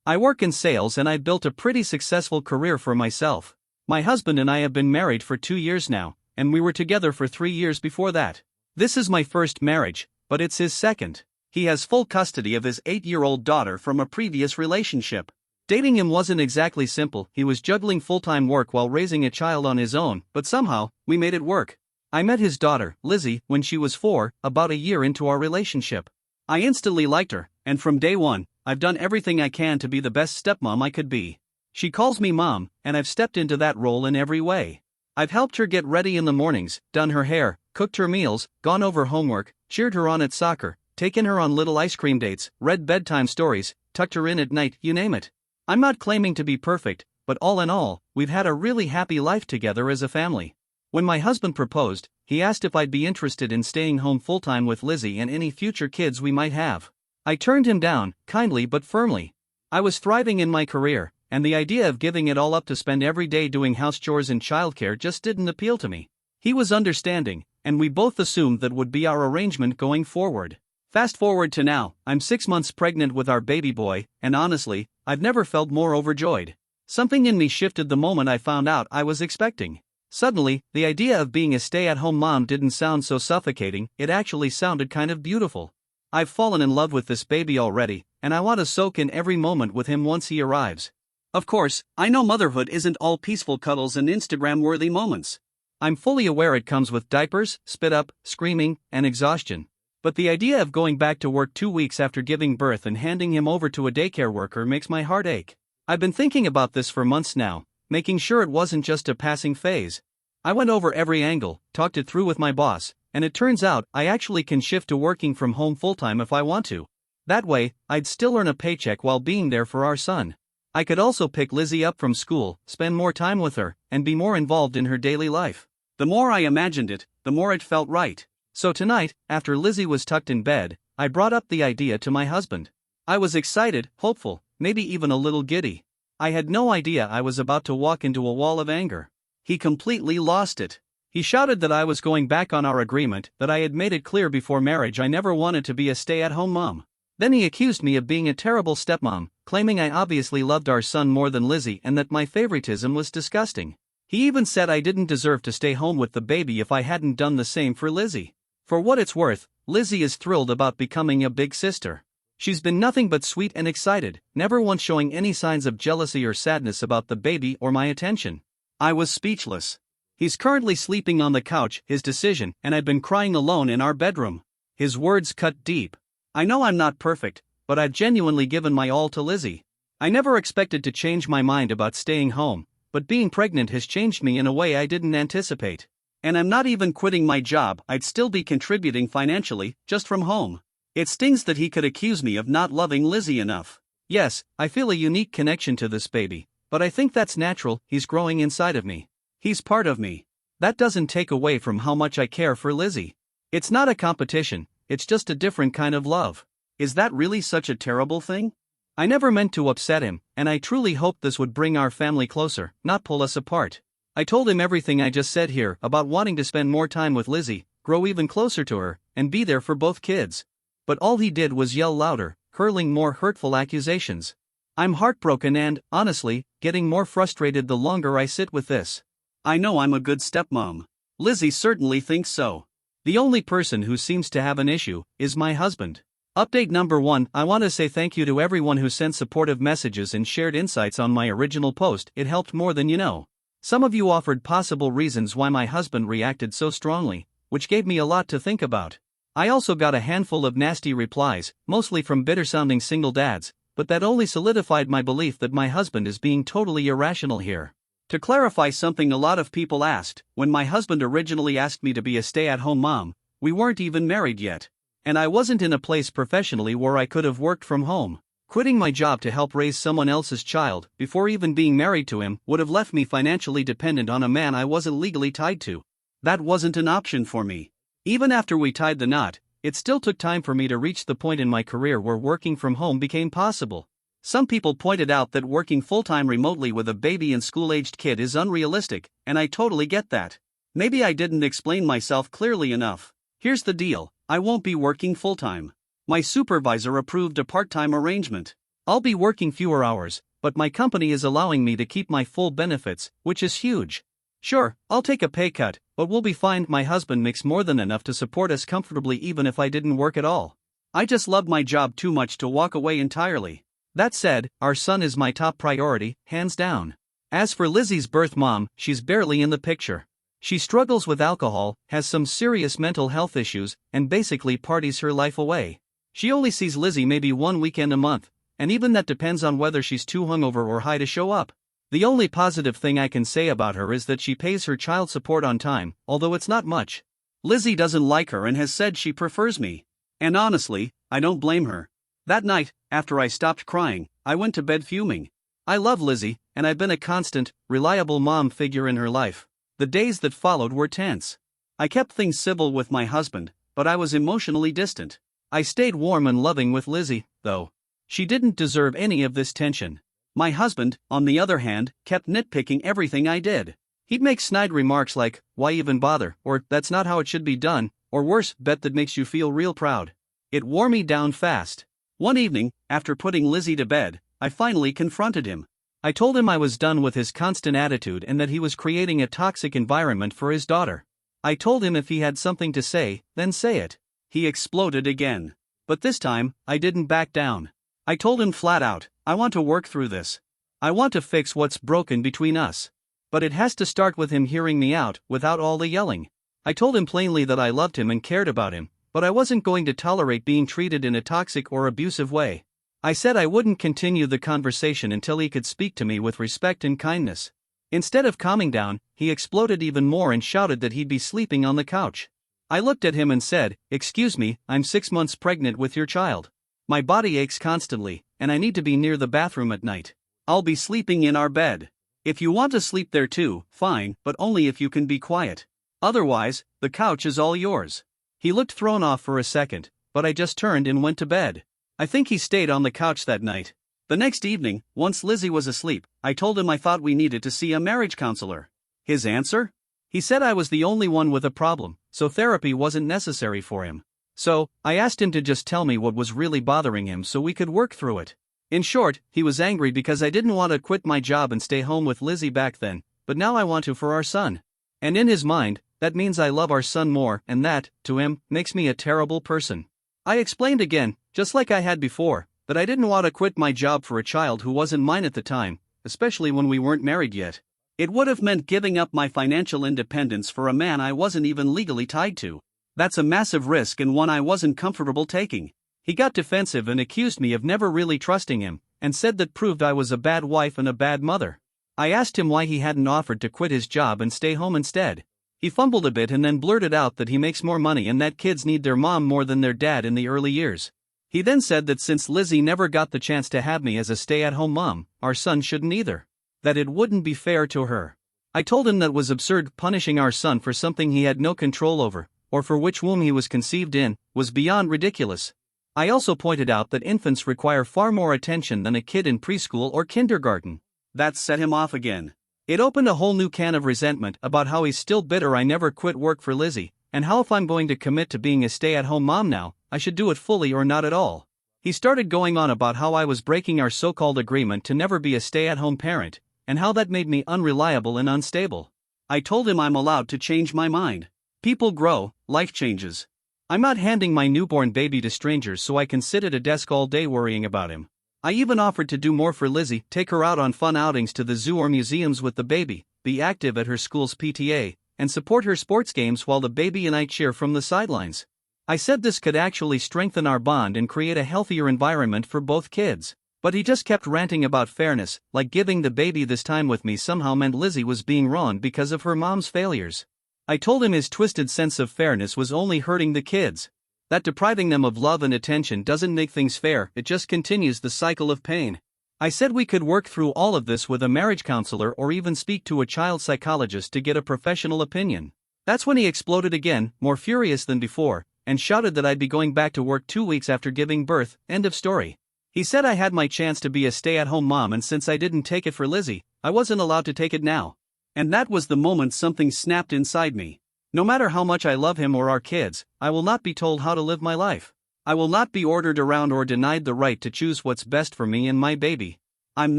I work in sales and I've built a pretty successful career for myself. My husband and I have been married for 2 years now, and we were together for 3 years before that. This is my first marriage, but it's his second. He has full custody of his 8-year-old daughter from a previous relationship. Dating him wasn't exactly simple. He was juggling full-time work while raising a child on his own, but somehow, we made it work. I met his daughter, Lizzie, when she was 4, about a year into our relationship. I instantly liked her, and from day one, I've done everything I can to be the best stepmom I could be. She calls me mom, and I've stepped into that role in every way. I've helped her get ready in the mornings, done her hair, cooked her meals, gone over homework, cheered her on at soccer, taken her on little ice cream dates, read bedtime stories, tucked her in at night, you name it. I'm not claiming to be perfect, but all in all, we've had a really happy life together as a family. When my husband proposed, he asked if I'd be interested in staying home full-time with Lizzie and any future kids we might have. I turned him down, kindly but firmly. I was thriving in my career, and the idea of giving it all up to spend every day doing house chores and childcare just didn't appeal to me. He was understanding, and we both assumed that would be our arrangement going forward. Fast forward to now, I'm 6 months pregnant with our baby boy, and honestly, I've never felt more overjoyed. Something in me shifted the moment I found out I was expecting. Suddenly, the idea of being a stay-at-home mom didn't sound so suffocating, it actually sounded kind of beautiful. I've fallen in love with this baby already, and I want to soak in every moment with him once he arrives. Of course, I know motherhood isn't all peaceful cuddles and Instagram-worthy moments. I'm fully aware it comes with diapers, spit-up, screaming, and exhaustion. But the idea of going back to work 2 weeks after giving birth and handing him over to a daycare worker makes my heart ache. I've been thinking about this for months now, making sure it wasn't just a passing phase. I went over every angle, talked it through with my boss, and it turns out I actually can shift to working from home full-time if I want to. That way, I'd still earn a paycheck while being there for our son. I could also pick Lizzie up from school, spend more time with her, and be more involved in her daily life. The more I imagined it, the more it felt right. So tonight, after Lizzie was tucked in bed, I brought up the idea to my husband. I was excited, hopeful, maybe even a little giddy. I had no idea I was about to walk into a wall of anger. He completely lost it. He shouted that I was going back on our agreement, that I had made it clear before marriage I never wanted to be a stay-at-home mom. Then he accused me of being a terrible stepmom, claiming I obviously loved our son more than Lizzie and that my favoritism was disgusting. He even said I didn't deserve to stay home with the baby if I hadn't done the same for Lizzie. For what it's worth, Lizzie is thrilled about becoming a big sister. She's been nothing but sweet and excited, never once showing any signs of jealousy or sadness about the baby or my attention. I was speechless. He's currently sleeping on the couch, his decision, and I'd been crying alone in our bedroom. His words cut deep. I know I'm not perfect, but I've genuinely given my all to Lizzie. I never expected to change my mind about staying home, but being pregnant has changed me in a way I didn't anticipate. And I'm not even quitting my job, I'd still be contributing financially, just from home. It stings that he could accuse me of not loving Lizzie enough. Yes, I feel a unique connection to this baby, but I think that's natural, he's growing inside of me. He's part of me. That doesn't take away from how much I care for Lizzie. It's not a competition, it's just a different kind of love. Is that really such a terrible thing? I never meant to upset him, and I truly hoped this would bring our family closer, not pull us apart. I told him everything I just said here about wanting to spend more time with Lizzie, grow even closer to her, and be there for both kids. But all he did was yell louder, hurling more hurtful accusations. I'm heartbroken and, honestly, getting more frustrated the longer I sit with this. I know I'm a good stepmom. Lizzie certainly thinks so. The only person who seems to have an issue is my husband. Update number 1, I want to say thank you to everyone who sent supportive messages and shared insights on my original post, it helped more than you know. Some of you offered possible reasons why my husband reacted so strongly, which gave me a lot to think about. I also got a handful of nasty replies, mostly from bitter-sounding single dads, but that only solidified my belief that my husband is being totally irrational here. To clarify something a lot of people asked, when my husband originally asked me to be a stay-at-home mom, we weren't even married yet. And I wasn't in a place professionally where I could have worked from home. Quitting my job to help raise someone else's child, before even being married to him, would have left me financially dependent on a man I wasn't legally tied to. That wasn't an option for me. Even after we tied the knot, it still took time for me to reach the point in my career where working from home became possible. Some people pointed out that working full-time remotely with a baby and school-aged kid is unrealistic, and I totally get that. Maybe I didn't explain myself clearly enough. Here's the deal, I won't be working full-time. My supervisor approved a part-time arrangement. I'll be working fewer hours, but my company is allowing me to keep my full benefits, which is huge. Sure, I'll take a pay cut, but we'll be fine. My husband makes more than enough to support us comfortably even if I didn't work at all. I just love my job too much to walk away entirely. That said, our son is my top priority, hands down. As for Lizzie's birth mom, she's barely in the picture. She struggles with alcohol, has some serious mental health issues, and basically parties her life away. She only sees Lizzie maybe one weekend a month, and even that depends on whether she's too hungover or high to show up. The only positive thing I can say about her is that she pays her child support on time, although it's not much. Lizzie doesn't like her and has said she prefers me. And honestly, I don't blame her. That night, after I stopped crying, I went to bed fuming. I love Lizzie, and I've been a constant, reliable mom figure in her life. The days that followed were tense. I kept things civil with my husband, but I was emotionally distant. I stayed warm and loving with Lizzie, though. She didn't deserve any of this tension. My husband, on the other hand, kept nitpicking everything I did. He'd make snide remarks like, "Why even bother?" or "That's not how it should be done," or worse, "Bet that makes you feel real proud." It wore me down fast. One evening, after putting Lizzie to bed, I finally confronted him. I told him I was done with his constant attitude and that he was creating a toxic environment for his daughter. I told him if he had something to say, then say it. He exploded again. But this time, I didn't back down. I told him flat out, I want to work through this. I want to fix what's broken between us. But it has to start with him hearing me out, without all the yelling. I told him plainly that I loved him and cared about him, but I wasn't going to tolerate being treated in a toxic or abusive way. I said I wouldn't continue the conversation until he could speak to me with respect and kindness. Instead of calming down, he exploded even more and shouted that he'd be sleeping on the couch. I looked at him and said, "Excuse me, I'm 6 months pregnant with your child. My body aches constantly, and I need to be near the bathroom at night. I'll be sleeping in our bed. If you want to sleep there too, fine, but only if you can be quiet. Otherwise, the couch is all yours." He looked thrown off for a second, but I just turned and went to bed. I think he stayed on the couch that night. The next evening, once Lizzie was asleep, I told him I thought we needed to see a marriage counselor. His answer? He said I was the only one with a problem, so therapy wasn't necessary for him. So, I asked him to just tell me what was really bothering him so we could work through it. In short, he was angry because I didn't want to quit my job and stay home with Lizzie back then, but now I want to for our son. And in his mind, that means I love our son more, and that, to him, makes me a terrible person. I explained again, just like I had before, that I didn't want to quit my job for a child who wasn't mine at the time, especially when we weren't married yet. It would have meant giving up my financial independence for a man I wasn't even legally tied to. That's a massive risk and one I wasn't comfortable taking. He got defensive and accused me of never really trusting him, and said that proved I was a bad wife and a bad mother. I asked him why he hadn't offered to quit his job and stay home instead. He fumbled a bit and then blurted out that he makes more money and that kids need their mom more than their dad in the early years. He then said that since Lizzie never got the chance to have me as a stay-at-home mom, our son shouldn't either. That it wouldn't be fair to her. I told him that was absurd. Punishing our son for something he had no control over, or for which womb he was conceived in, was beyond ridiculous. I also pointed out that infants require far more attention than a kid in preschool or kindergarten. That set him off again. It opened a whole new can of resentment about how he's still bitter I never quit work for Lizzie, and how if I'm going to commit to being a stay-at-home mom now, I should do it fully or not at all. He started going on about how I was breaking our so-called agreement to never be a stay-at-home parent, and how that made me unreliable and unstable. I told him I'm allowed to change my mind. People grow, life changes. I'm not handing my newborn baby to strangers so I can sit at a desk all day worrying about him. I even offered to do more for Lizzie, take her out on fun outings to the zoo or museums with the baby, be active at her school's PTA, and support her sports games while the baby and I cheer from the sidelines. I said this could actually strengthen our bond and create a healthier environment for both kids. But he just kept ranting about fairness, like giving the baby this time with me somehow meant Lizzie was being wrong because of her mom's failures. I told him his twisted sense of fairness was only hurting the kids. That depriving them of love and attention doesn't make things fair, it just continues the cycle of pain. I said we could work through all of this with a marriage counselor or even speak to a child psychologist to get a professional opinion. That's when he exploded again, more furious than before, and shouted that I'd be going back to work 2 weeks after giving birth, end of story. He said I had my chance to be a stay-at-home mom and since I didn't take it for Lizzie, I wasn't allowed to take it now. And that was the moment something snapped inside me. No matter how much I love him or our kids, I will not be told how to live my life. I will not be ordered around or denied the right to choose what's best for me and my baby. I'm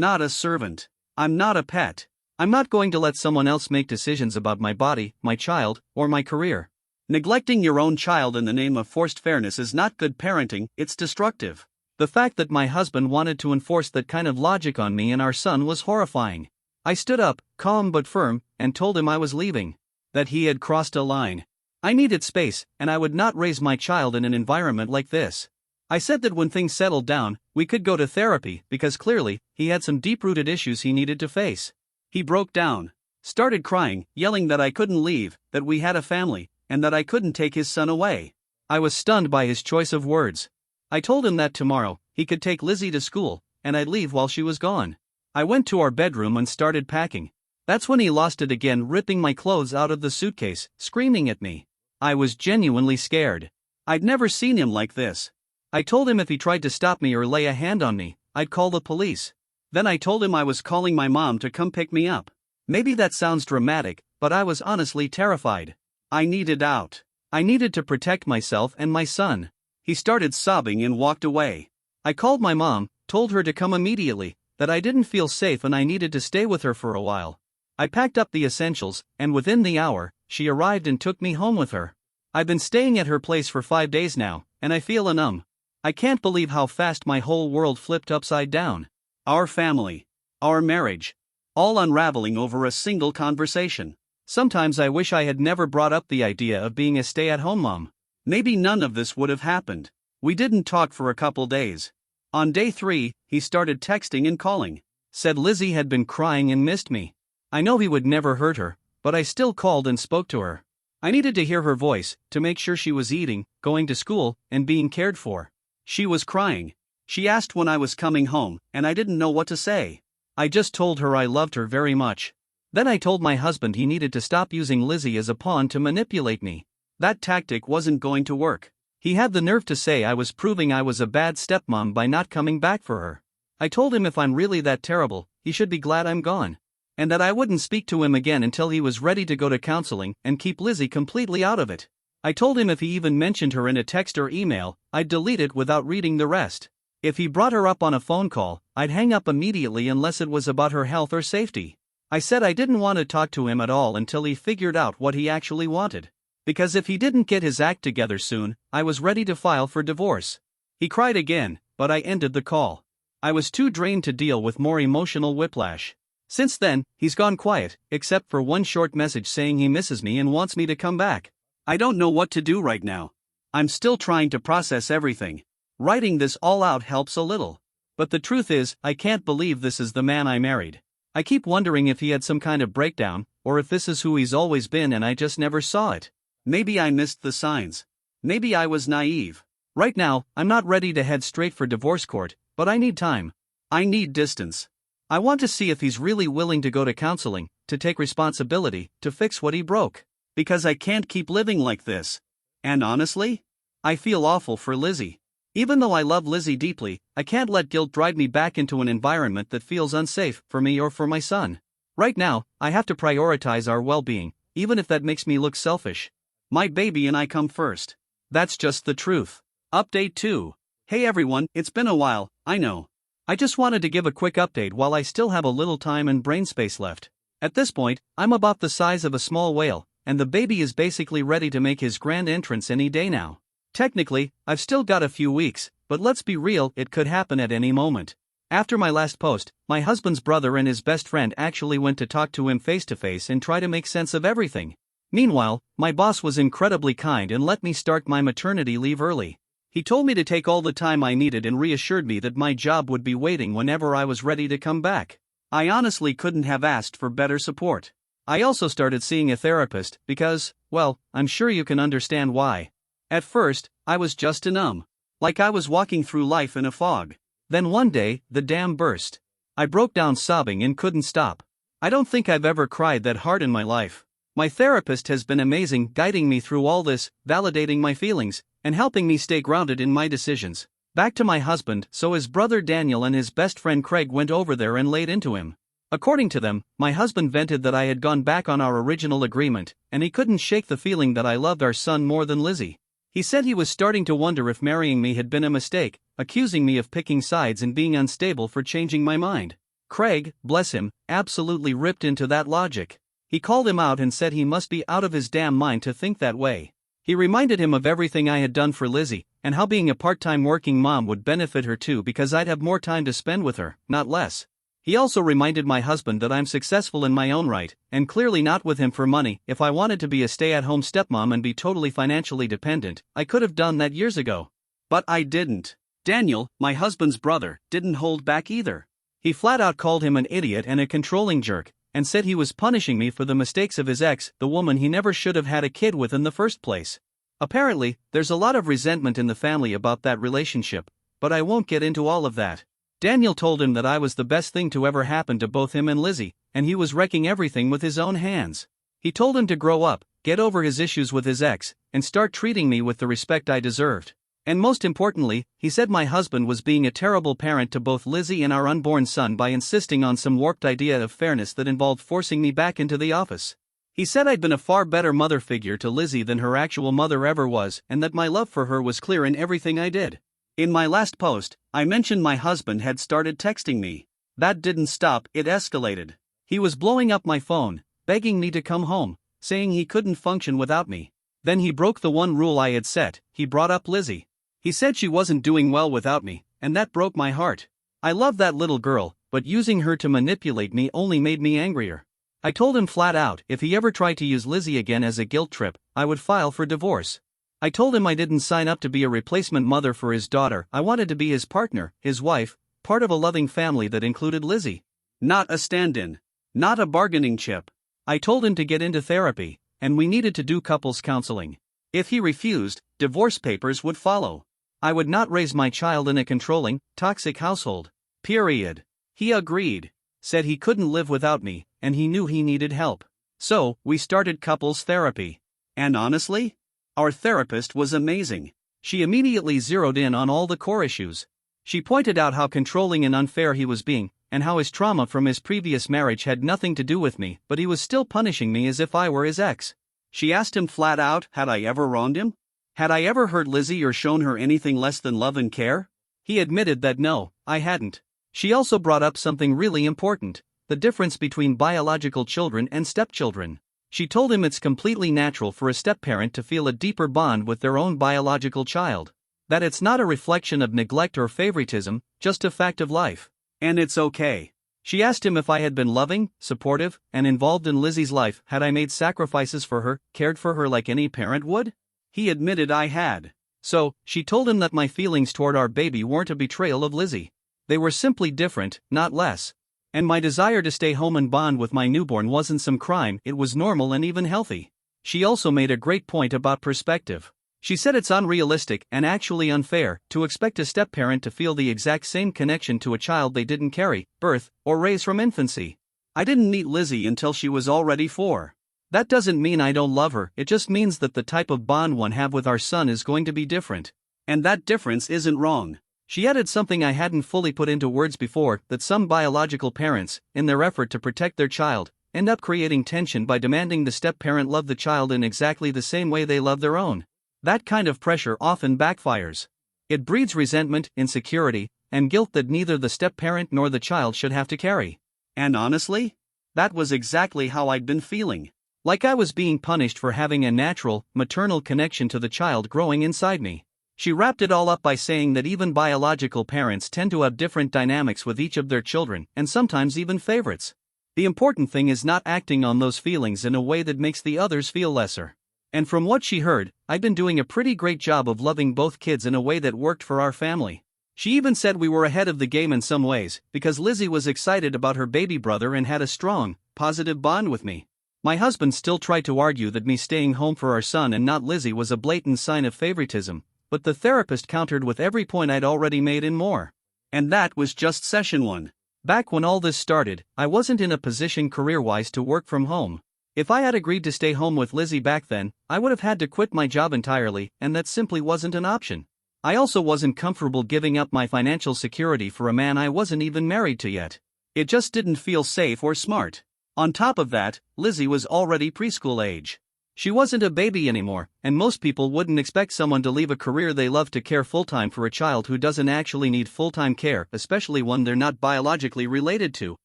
not a servant. I'm not a pet. I'm not going to let someone else make decisions about my body, my child, or my career. Neglecting your own child in the name of forced fairness is not good parenting, it's destructive. The fact that my husband wanted to enforce that kind of logic on me and our son was horrifying. I stood up, calm but firm, and told him I was leaving. That he had crossed a line. I needed space, and I would not raise my child in an environment like this. I said that when things settled down, we could go to therapy because clearly, he had some deep-rooted issues he needed to face. He broke down, started crying, yelling that I couldn't leave, that we had a family, and that I couldn't take his son away. I was stunned by his choice of words. I told him that tomorrow, he could take Lizzie to school, and I'd leave while she was gone. I went to our bedroom and started packing. That's when he lost it again, ripping my clothes out of the suitcase, screaming at me. I was genuinely scared. I'd never seen him like this. I told him if he tried to stop me or lay a hand on me, I'd call the police. Then I told him I was calling my mom to come pick me up. Maybe that sounds dramatic, but I was honestly terrified. I needed out. I needed to protect myself and my son. He started sobbing and walked away. I called my mom, told her to come immediately, that I didn't feel safe and I needed to stay with her for a while. I packed up the essentials, and within the hour, she arrived and took me home with her. I've been staying at her place for 5 days now, and I feel numb. I can't believe how fast my whole world flipped upside down. Our family. Our marriage. All unraveling over a single conversation. Sometimes I wish I had never brought up the idea of being a stay-at-home mom. Maybe none of this would have happened. We didn't talk for a couple days. On day 3, he started texting and calling. Said Lizzie had been crying and missed me. I know he would never hurt her, but I still called and spoke to her. I needed to hear her voice, to make sure she was eating, going to school, and being cared for. She was crying. She asked when I was coming home, and I didn't know what to say. I just told her I loved her very much. Then I told my husband he needed to stop using Lizzie as a pawn to manipulate me. That tactic wasn't going to work. He had the nerve to say I was proving I was a bad stepmom by not coming back for her. I told him if I'm really that terrible, he should be glad I'm gone. And that I wouldn't speak to him again until he was ready to go to counseling and keep Lizzie completely out of it. I told him if he even mentioned her in a text or email, I'd delete it without reading the rest. If he brought her up on a phone call, I'd hang up immediately unless it was about her health or safety. I said I didn't want to talk to him at all until he figured out what he actually wanted. Because if he didn't get his act together soon, I was ready to file for divorce. He cried again, but I ended the call. I was too drained to deal with more emotional whiplash. Since then, he's gone quiet, except for one short message saying he misses me and wants me to come back. I don't know what to do right now. I'm still trying to process everything. Writing this all out helps a little. But the truth is, I can't believe this is the man I married. I keep wondering if he had some kind of breakdown, or if this is who he's always been and I just never saw it. Maybe I missed the signs. Maybe I was naive. Right now, I'm not ready to head straight for divorce court, but I need time. I need distance. I want to see if he's really willing to go to counseling, to take responsibility, to fix what he broke. Because I can't keep living like this. And honestly, I feel awful for Lizzie. Even though I love Lizzie deeply, I can't let guilt drive me back into an environment that feels unsafe for me or for my son. Right now, I have to prioritize our well-being, even if that makes me look selfish. My baby and I come first. That's just the truth. Update 2. Hey everyone, it's been a while, I know. I just wanted to give a quick update while I still have a little time and brain space left. At this point, I'm about the size of a small whale, and the baby is basically ready to make his grand entrance any day now. Technically, I've still got a few weeks, but let's be real, it could happen at any moment. After my last post, my husband's brother and his best friend actually went to talk to him face to face and try to make sense of everything. Meanwhile, my boss was incredibly kind and let me start my maternity leave early. He told me to take all the time I needed and reassured me that my job would be waiting whenever I was ready to come back. I honestly couldn't have asked for better support. I also started seeing a therapist because, well, I'm sure you can understand why. At first, I was just numb. Like I was walking through life in a fog. Then one day, the dam burst. I broke down sobbing and couldn't stop. I don't think I've ever cried that hard in my life. My therapist has been amazing, guiding me through all this, validating my feelings, and helping me stay grounded in my decisions. Back to my husband, so his brother Daniel and his best friend Craig went over there and laid into him. According to them, my husband vented that I had gone back on our original agreement, and he couldn't shake the feeling that I loved our son more than Lizzie. He said he was starting to wonder if marrying me had been a mistake, accusing me of picking sides and being unstable for changing my mind. Craig, bless him, absolutely ripped into that logic. He called him out and said he must be out of his damn mind to think that way. He reminded him of everything I had done for Lizzie, and how being a part-time working mom would benefit her too because I'd have more time to spend with her, not less. He also reminded my husband that I'm successful in my own right, and clearly not with him for money. If I wanted to be a stay-at-home stepmom and be totally financially dependent, I could have done that years ago. But I didn't. Daniel, my husband's brother, didn't hold back either. He flat out called him an idiot and a controlling jerk, and said he was punishing me for the mistakes of his ex, the woman he never should have had a kid with in the first place. Apparently, there's a lot of resentment in the family about that relationship, but I won't get into all of that. Daniel told him that I was the best thing to ever happen to both him and Lizzie, and he was wrecking everything with his own hands. He told him to grow up, get over his issues with his ex, and start treating me with the respect I deserved. And most importantly, he said my husband was being a terrible parent to both Lizzie and our unborn son by insisting on some warped idea of fairness that involved forcing me back into the office. He said I'd been a far better mother figure to Lizzie than her actual mother ever was, and that my love for her was clear in everything I did. In my last post, I mentioned my husband had started texting me. That didn't stop, it escalated. He was blowing up my phone, begging me to come home, saying he couldn't function without me. Then he broke the one rule I had set. He brought up Lizzie. He said she wasn't doing well without me, and that broke my heart. I love that little girl, but using her to manipulate me only made me angrier. I told him flat out if he ever tried to use Lizzie again as a guilt trip, I would file for divorce. I told him I didn't sign up to be a replacement mother for his daughter. I wanted to be his partner, his wife, part of a loving family that included Lizzie. Not a stand-in. Not a bargaining chip. I told him to get into therapy, and we needed to do couples counseling. If he refused, divorce papers would follow. I would not raise my child in a controlling, toxic household. Period. He agreed. Said he couldn't live without me, and he knew he needed help. So, we started couples therapy. And honestly, our therapist was amazing. She immediately zeroed in on all the core issues. She pointed out how controlling and unfair he was being, and how his trauma from his previous marriage had nothing to do with me, but he was still punishing me as if I were his ex. She asked him flat out, had I ever wronged him? Had I ever hurt Lizzie or shown her anything less than love and care? He admitted that no, I hadn't. She also brought up something really important, the difference between biological children and stepchildren. She told him it's completely natural for a stepparent to feel a deeper bond with their own biological child. That it's not a reflection of neglect or favoritism, just a fact of life. And it's okay. She asked him if I had been loving, supportive, and involved in Lizzie's life. Had I made sacrifices for her, cared for her like any parent would? He admitted I had. So, she told him that my feelings toward our baby weren't a betrayal of Lizzie. They were simply different, not less. And my desire to stay home and bond with my newborn wasn't some crime, it was normal and even healthy. She also made a great point about perspective. She said it's unrealistic and actually unfair to expect a step-parent to feel the exact same connection to a child they didn't carry, birth, or raise from infancy. I didn't meet Lizzie until she was already 4. That doesn't mean I don't love her, it just means that the type of bond one have with our son is going to be different. And that difference isn't wrong. She added something I hadn't fully put into words before, that some biological parents, in their effort to protect their child, end up creating tension by demanding the step-parent love the child in exactly the same way they love their own. That kind of pressure often backfires. It breeds resentment, insecurity, and guilt that neither the step-parent nor the child should have to carry. And honestly, that was exactly how I'd been feeling. Like I was being punished for having a natural, maternal connection to the child growing inside me. She wrapped it all up by saying that even biological parents tend to have different dynamics with each of their children, and sometimes even favorites. The important thing is not acting on those feelings in a way that makes the others feel lesser. And from what she heard, I'd been doing a pretty great job of loving both kids in a way that worked for our family. She even said we were ahead of the game in some ways, because Lizzie was excited about her baby brother and had a strong, positive bond with me. My husband still tried to argue that me staying home for our son and not Lizzie was a blatant sign of favoritism, but the therapist countered with every point I'd already made and more. And that was just session 1. Back when all this started, I wasn't in a position career-wise to work from home. If I had agreed to stay home with Lizzie back then, I would have had to quit my job entirely, and that simply wasn't an option. I also wasn't comfortable giving up my financial security for a man I wasn't even married to yet. It just didn't feel safe or smart. On top of that, Lizzie was already preschool age. She wasn't a baby anymore, and most people wouldn't expect someone to leave a career they love to care full-time for a child who doesn't actually need full-time care, especially one they're not biologically related to.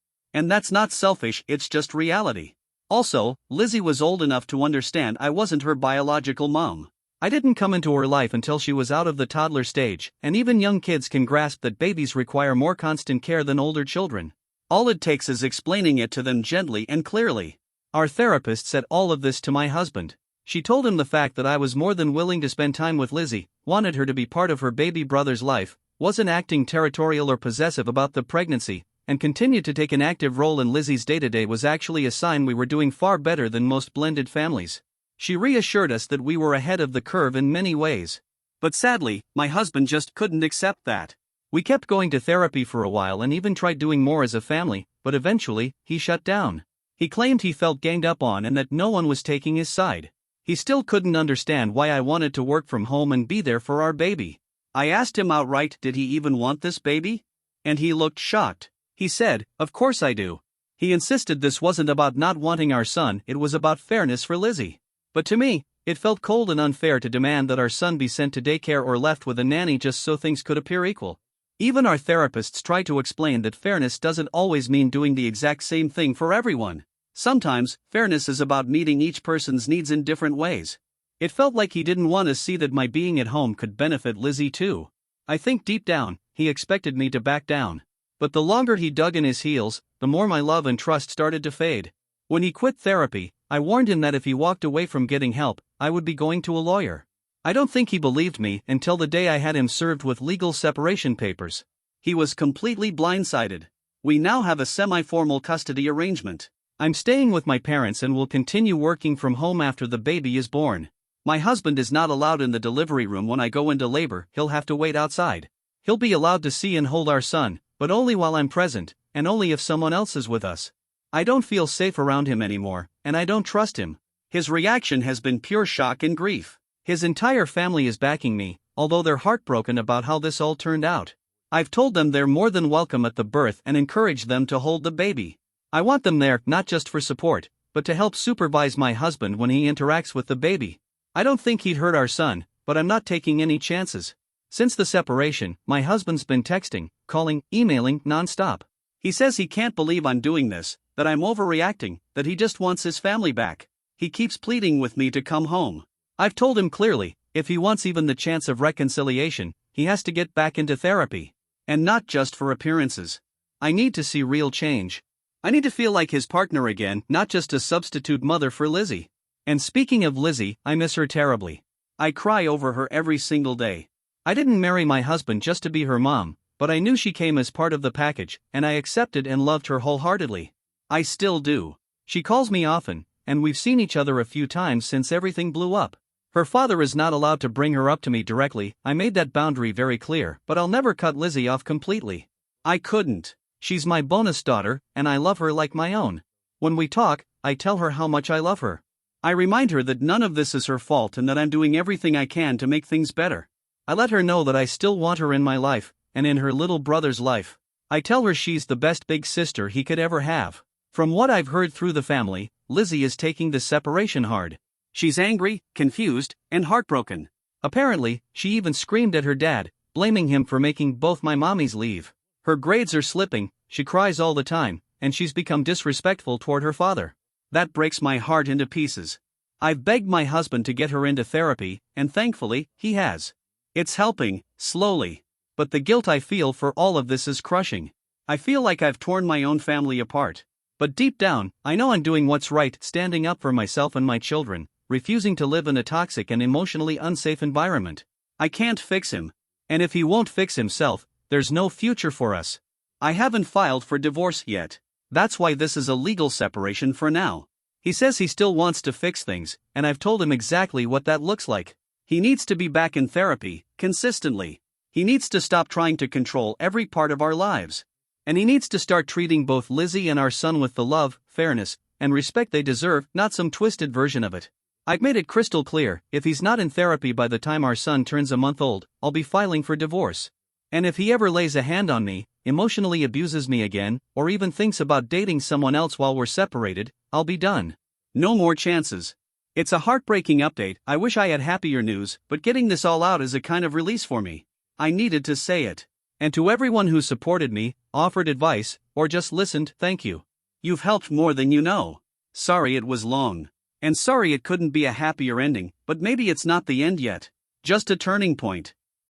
And that's not selfish, it's just reality. Also, Lizzie was old enough to understand I wasn't her biological mom. I didn't come into her life until she was out of the toddler stage, and even young kids can grasp that babies require more constant care than older children. All it takes is explaining it to them gently and clearly. Our therapist said all of this to my husband. She told him the fact that I was more than willing to spend time with Lizzie, wanted her to be part of her baby brother's life, wasn't acting territorial or possessive about the pregnancy, and continued to take an active role in Lizzie's day-to-day was actually a sign we were doing far better than most blended families. She reassured us that we were ahead of the curve in many ways. But sadly, my husband just couldn't accept that. We kept going to therapy for a while and even tried doing more as a family, but eventually, he shut down. He claimed he felt ganged up on and that no one was taking his side. He still couldn't understand why I wanted to work from home and be there for our baby. I asked him outright, did he even want this baby? And he looked shocked. He said, "Of course I do." He insisted this wasn't about not wanting our son, it was about fairness for Lizzie. But to me, it felt cold and unfair to demand that our son be sent to daycare or left with a nanny just so things could appear equal. Even our therapists try to explain that fairness doesn't always mean doing the exact same thing for everyone. Sometimes, fairness is about meeting each person's needs in different ways. It felt like he didn't want to see that my being at home could benefit Lizzie too. I think deep down, he expected me to back down. But the longer he dug in his heels, the more my love and trust started to fade. When he quit therapy, I warned him that if he walked away from getting help, I would be going to a lawyer. I don't think he believed me until the day I had him served with legal separation papers. He was completely blindsided. We now have a semi-formal custody arrangement. I'm staying with my parents and will continue working from home after the baby is born. My husband is not allowed in the delivery room when I go into labor, he'll have to wait outside. He'll be allowed to see and hold our son, but only while I'm present, and only if someone else is with us. I don't feel safe around him anymore, and I don't trust him. His reaction has been pure shock and grief. His entire family is backing me, although they're heartbroken about how this all turned out. I've told them they're more than welcome at the birth and encouraged them to hold the baby. I want them there not just for support, but to help supervise my husband when he interacts with the baby. I don't think he'd hurt our son, but I'm not taking any chances. Since the separation, my husband's been texting, calling, emailing nonstop. He says he can't believe I'm doing this, that I'm overreacting, that he just wants his family back. He keeps pleading with me to come home. I've told him clearly, if he wants even the chance of reconciliation, he has to get back into therapy. And not just for appearances. I need to see real change. I need to feel like his partner again, not just a substitute mother for Lizzie. And speaking of Lizzie, I miss her terribly. I cry over her every single day. I didn't marry my husband just to be her mom, but I knew she came as part of the package, and I accepted and loved her wholeheartedly. I still do. She calls me often, and we've seen each other a few times since everything blew up. Her father is not allowed to bring her up to me directly, I made that boundary very clear, but I'll never cut Lizzie off completely. I couldn't. She's my bonus daughter, and I love her like my own. When we talk, I tell her how much I love her. I remind her that none of this is her fault and that I'm doing everything I can to make things better. I let her know that I still want her in my life, and in her little brother's life. I tell her she's the best big sister he could ever have. From what I've heard through the family, Lizzie is taking the separation hard. She's angry, confused, and heartbroken. Apparently, she even screamed at her dad, blaming him for making both my mommies leave. Her grades are slipping, she cries all the time, and she's become disrespectful toward her father. That breaks my heart into pieces. I've begged my husband to get her into therapy, and thankfully, he has. It's helping, slowly. But the guilt I feel for all of this is crushing. I feel like I've torn my own family apart. But deep down, I know I'm doing what's right, standing up for myself and my children, refusing to live in a toxic and emotionally unsafe environment. I can't fix him. And if he won't fix himself, there's no future for us. I haven't filed for divorce yet. That's why this is a legal separation for now. He says he still wants to fix things, and I've told him exactly what that looks like. He needs to be back in therapy, consistently. He needs to stop trying to control every part of our lives. And he needs to start treating both Lizzie and our son with the love, fairness, and respect they deserve, not some twisted version of it. I've made it crystal clear, if he's not in therapy by the time our son turns a month old, I'll be filing for divorce. And if he ever lays a hand on me, emotionally abuses me again, or even thinks about dating someone else while we're separated, I'll be done. No more chances. It's a heartbreaking update. I wish I had happier news, but getting this all out is a kind of release for me. I needed to say it. And to everyone who supported me, offered advice, or just listened, thank you. You've helped more than you know. Sorry it was long. And sorry it couldn't be a happier ending, but maybe it's not the end yet. Just a turning point.